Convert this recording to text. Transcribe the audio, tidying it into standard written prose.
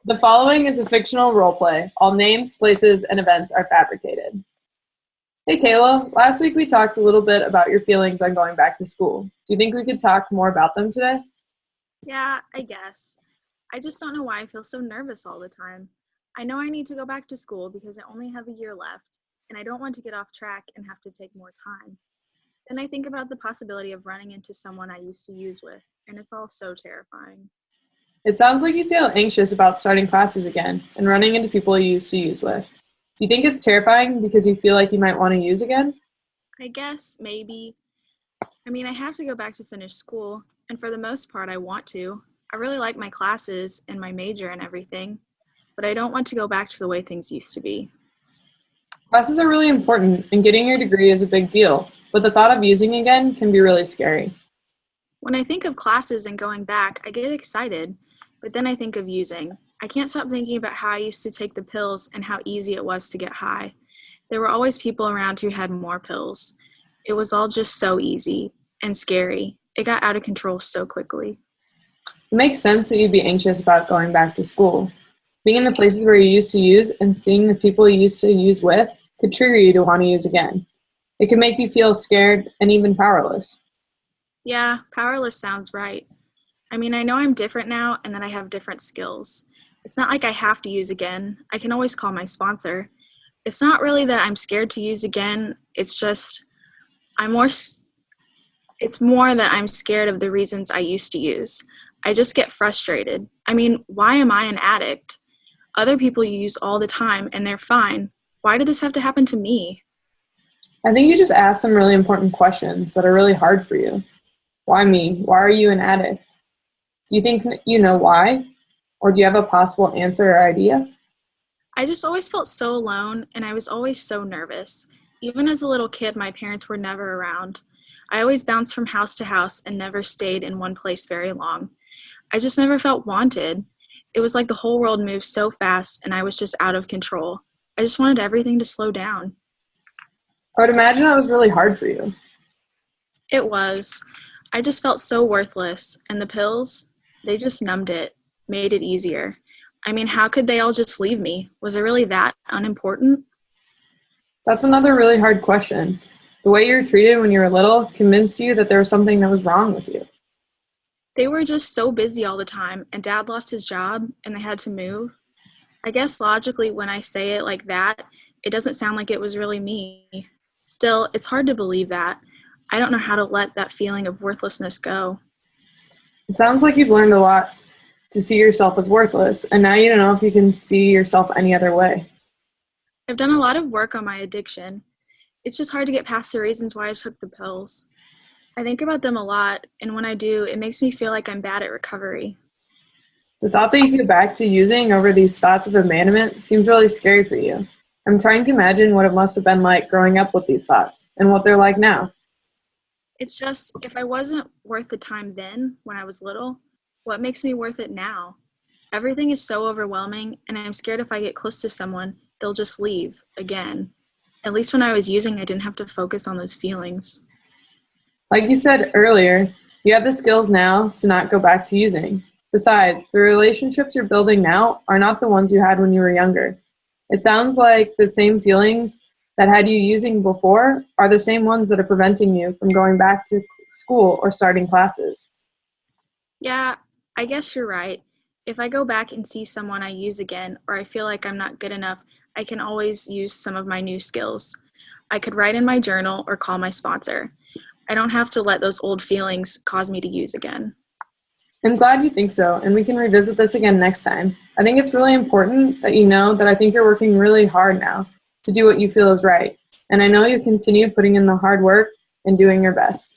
The following is a fictional role play. All names, places, and events are fabricated. Hey Kayla, last week we talked a little bit about your feelings on going back to school. Do you think we could talk more about them today? Yeah, I guess. I just don't know why I feel so nervous all the time. I know I need to go back to school because I only have a year left, and I don't want to get off track and have to take more time. Then I think about the possibility of running into someone I used to use with, and it's all so terrifying. It sounds like you feel anxious about starting classes again and running into people you used to use with. Do you think it's terrifying because you feel like you might want to use again? I guess, maybe. I have to go back to finish school, and for the most part, I want to. I really like my classes and my major and everything, but I don't want to go back to the way things used to be. Classes are really important and getting your degree is a big deal, but the thought of using again can be really scary. When I think of classes and going back, I get excited, but then I think of using. I can't stop thinking about how I used to take the pills and how easy it was to get high. There were always people around who had more pills. It was all just so easy and scary. It got out of control so quickly. It makes sense that you'd be anxious about going back to school. Being in the places where you used to use and seeing the people you used to use with could trigger you to want to use again. It could make you feel scared and even powerless. Yeah, powerless sounds right. I know I'm different now and that I have different skills. It's not like I have to use again. I can always call my sponsor. It's not really that I'm scared to use again. It's just I'm more s- it's more that I'm scared of the reasons I used to use. I just get frustrated. Why am I an addict? Other people use all the time and they're fine. Why did this have to happen to me? I think you just asked some really important questions that are really hard for you. Why me? Why are you an addict? Do you think you know why? Or do you have a possible answer or idea? I just always felt so alone and I was always so nervous. Even as a little kid, my parents were never around. I always bounced from house to house and never stayed in one place very long. I just never felt wanted. It was like the whole world moved so fast and I was just out of control. I just wanted everything to slow down. I would imagine that was really hard for you. It was. I just felt so worthless, and the pills, they just numbed it, made it easier. How could they all just leave me? Was it really that unimportant? That's another really hard question. The way you were treated when you were little convinced you that there was something that was wrong with you. They were just so busy all the time, and dad lost his job, and they had to move. I guess logically, when I say it like that, it doesn't sound like it was really me. Still, it's hard to believe that. I don't know how to let that feeling of worthlessness go. It sounds like you've learned a lot to see yourself as worthless, and now you don't know if you can see yourself any other way. I've done a lot of work on my addiction. It's just hard to get past the reasons why I took the pills. I think about them a lot, and when I do, it makes me feel like I'm bad at recovery. The thought that you get back to using over these thoughts of abandonment seems really scary for you. I'm trying to imagine what it must have been like growing up with these thoughts and what they're like now. It's just, if I wasn't worth the time then, when I was little, what makes me worth it now? Everything is so overwhelming, and I'm scared if I get close to someone, they'll just leave again. At least when I was using, I didn't have to focus on those feelings. Like you said earlier, you have the skills now to not go back to using. Besides, the relationships you're building now are not the ones you had when you were younger. It sounds like the same feelings that had you using before are the same ones that are preventing you from going back to school or starting classes. Yeah, I guess you're right. If I go back and see someone I use again, or I feel like I'm not good enough, I can always use some of my new skills. I could write in my journal or call my sponsor. I don't have to let those old feelings cause me to use again. I'm glad you think so, and we can revisit this again next time. I think it's really important that you know that I think you're working really hard now to do what you feel is right, and I know you continue putting in the hard work and doing your best.